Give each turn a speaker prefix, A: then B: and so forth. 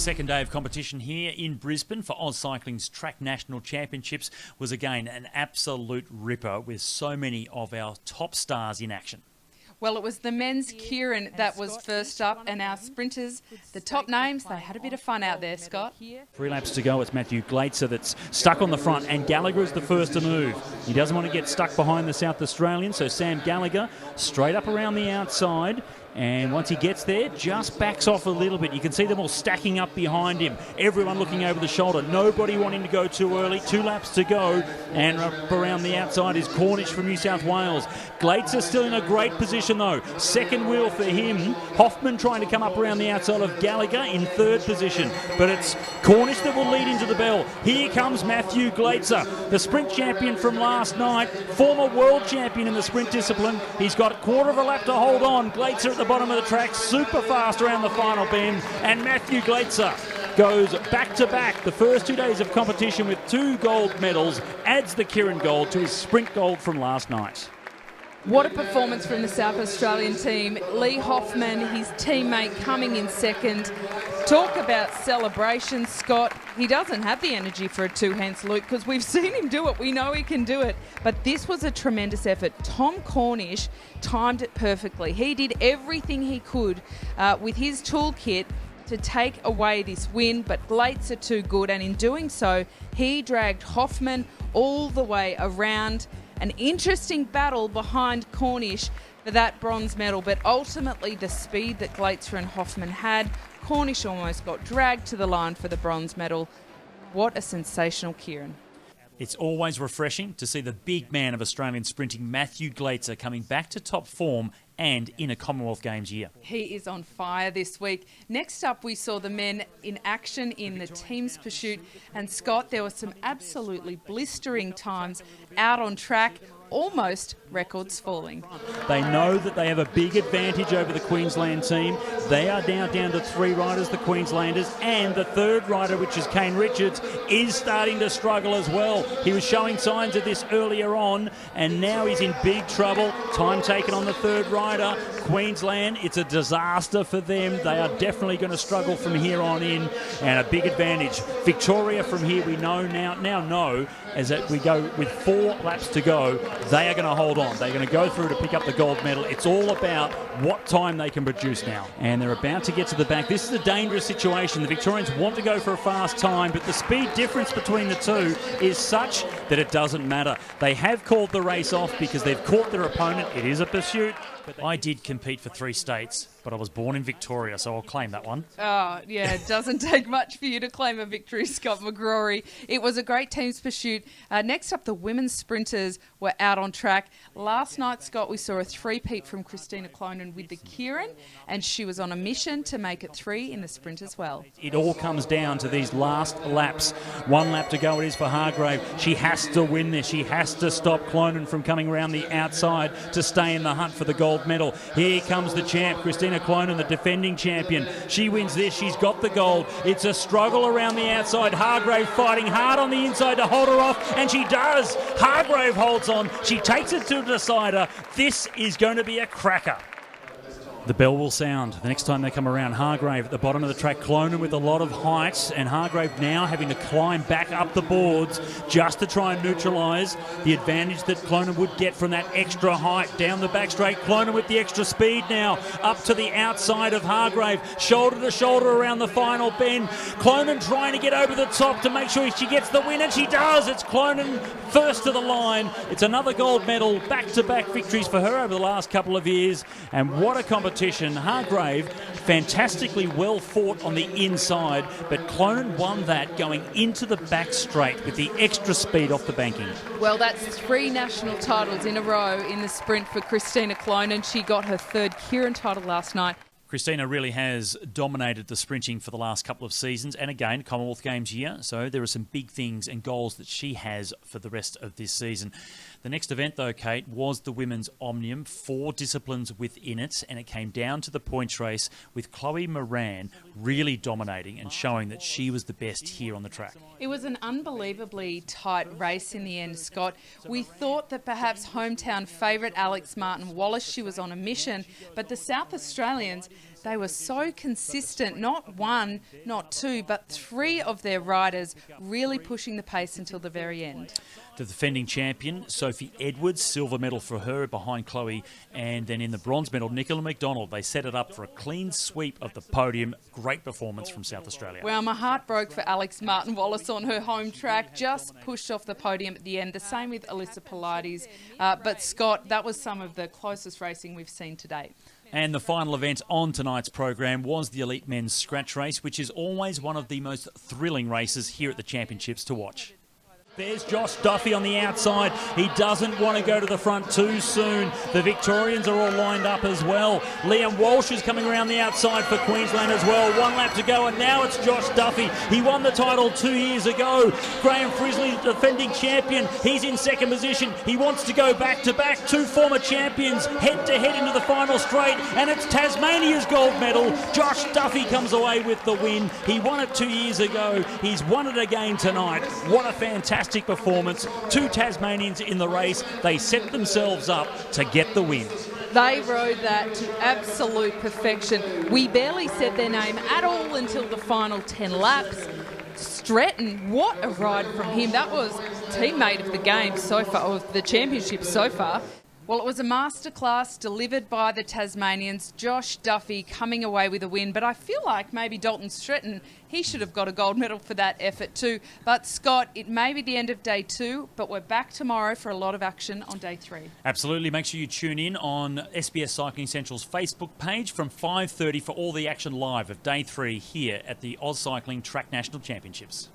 A: second day of competition here in Brisbane for AusCycling's Track National Championships was again an absolute ripper with so many of our top stars in action.
B: Well, it was the men's Keirin that was first up, and our sprinters, the top names, they had a bit of fun out there, Scott.
A: 3 laps to go. It's Matthew Glaetzer that's stuck on the front, and Gallagher is the first to move. He doesn't want to get stuck behind the South Australian, so Sam Gallagher straight up around the outside. And once he gets there, just backs off a little bit. You can see them all stacking up behind him. Everyone looking over the shoulder. Nobody wanting to go too early. 2 laps to go. And up around the outside is Cornish from New South Wales. Glaetzer still in a great position though. Second wheel for him. Hoffman trying to come up around the outside of Gallagher in third position. But it's Cornish that will lead into the bell. Here comes Matthew Glaetzer, the sprint champion from last night. Former world champion in the sprint discipline. He's got a quarter of a lap to hold on. Glaetzer at the bottom of the track, super fast around the final bend, and Matthew Glaetzer goes back-to-back the first 2 days of competition with 2 gold medals, adds the Keirin gold to his sprint gold from last night.
B: What a performance from the South Australian team. Lee Hoffman, his teammate, coming in second. Talk about celebrations, Scott. He doesn't have the energy for a two-hand salute because we've seen him do it. We know he can do it. But this was a tremendous effort. Tom Cornish timed it perfectly. He did everything he could with his toolkit to take away this win, but Glaetzer too good, and in doing so, he dragged Hoffman all the way around. An interesting battle behind Cornish for that bronze medal, but ultimately the speed that Glaetzer and Hoffman had, Cornish almost got dragged to the line for the bronze medal. What a sensational Keirin.
A: It's always refreshing to see the big man of Australian sprinting, Matthew Glaetzer, coming back to top form and in a Commonwealth Games year.
B: He is on fire this week. Next up, we saw the men in action in the team's pursuit. And Scott, there were some absolutely blistering times out on track, almost records falling.
A: They know that they have a big advantage over the Queensland team. They are now down to 3 riders, the Queenslanders, and the third rider, which is Kane Richards, is starting to struggle as well. He was showing signs of this earlier on, and now he's in big trouble. Time taken on the third rider. Queensland, it's a disaster for them. They are definitely going to struggle from here on in, and a big advantage. Victoria from here, we know now know, as that we go with 4 laps to go, they are going to hold on. They're going to go through to pick up the gold medal. It's all about what time they can produce now. And they're about to get to the back. This is a dangerous situation. The Victorians want to go for a fast time, but the speed difference between the two is such that it doesn't matter. They have called the race off because they've caught their opponent. It is a pursuit. I did compete for 3 states, but I was born in Victoria, so I'll claim that one.
B: Oh, yeah, it doesn't take much for you to claim a victory, Scott McGrory. It was a great team's pursuit. Next up, the women's sprinters were out on track. Last night, Scott, we saw a 3-peat from Christina Clonan with the Keirin, and she was on a mission to make it 3 in the sprint as well.
A: It all comes down to these last laps. 1 lap to go it is for Hargrave. She has to win this. She has to stop Clonan from coming around the outside to stay in the hunt for the gold medal. Here comes the champ, Christina Clonan, the defending champion. She wins this. She's got the gold. It's a struggle around the outside. Hargrave fighting hard on the inside to hold her off, and she does. Hargrave holds on. She takes it to the decider. This is going to be a cracker. The bell will sound the next time they come around. Hargrave at the bottom of the track, Clonan with a lot of height, and Hargrave now having to climb back up the boards just to try and neutralise the advantage that Clonan would get from that extra height. Down the back straight, Clonan with the extra speed now, up to the outside of Hargrave, shoulder to shoulder around the final bend. Clonan trying to get over the top to make sure she gets the win, and she does. It's Clonan first to the line. It's another gold medal, back-to-back victories for her over the last couple of years, and what a competition. Hargrave fantastically well fought on the inside, but Clonan won that going into the back straight with the extra speed off the banking.
B: Well, that's 3 national titles in a row in the sprint for Christina Clonan. She got her 3rd Keirin title last night.
A: Christina really has dominated the sprinting for the last couple of seasons, and again, Commonwealth Games year, so there are some big things and goals that she has for the rest of this season. The next event, though, Kate, was the women's Omnium, 4 disciplines within it, and it came down to the points race with Chloe Moran really dominating and showing that she was the best here on the track.
B: It was an unbelievably tight race in the end, Scott. We thought that perhaps hometown favourite Alex Martin-Wallace, she was on a mission, but the South Australians, they were so consistent, not 1, not 2, but 3 of their riders really pushing the pace until the very end.
A: The defending champion, Sophie Edwards, silver medal for her behind Chloe, and then in the bronze medal, Nicola McDonald. They set it up for a clean sweep of the podium. Great performance from South Australia.
B: Well, my heart broke for Alex Martin-Wallace on her home track, just pushed off the podium at the end. The same with Alyssa Pilates. But Scott, that was some of the closest racing we've seen to date.
A: And the final event on tonight's program was the Elite Men's Scratch Race, which is always one of the most thrilling races here at the Championships to watch. There's Josh Duffy on the outside. He doesn't want to go to the front too soon. The Victorians are all lined up as well. Liam Walsh is coming around the outside for Queensland as well. 1 lap to go, and now it's Josh Duffy. He won the title 2 years ago. Graham Frisley, defending champion, he's in second position. He wants to go back-to-back. 2 former champions head-to-head into the final straight, and it's Tasmania's gold medal. Josh Duffy comes away with the win. He won it 2 years ago. He's won it again tonight. What a fantastic performance. 2 Tasmanians in the race. They set themselves up to get the win.
B: They rode that to absolute perfection. We barely said their name at all until the final 10 laps. Stretton, what a ride from him. That was teammate of the game so far, or the championship so far. Well, it was a masterclass delivered by the Tasmanians. Josh Duffy coming away with a win, but I feel like maybe Dalton Stretton, he should have got a gold medal for that effort too. But Scott, it may be the end of day 2, but we're back tomorrow for a lot of action on day 3.
A: Absolutely. Make sure you tune in on SBS Cycling Central's Facebook page from 5:30 for all the action live of day 3 here at the AusCycling Track National Championships.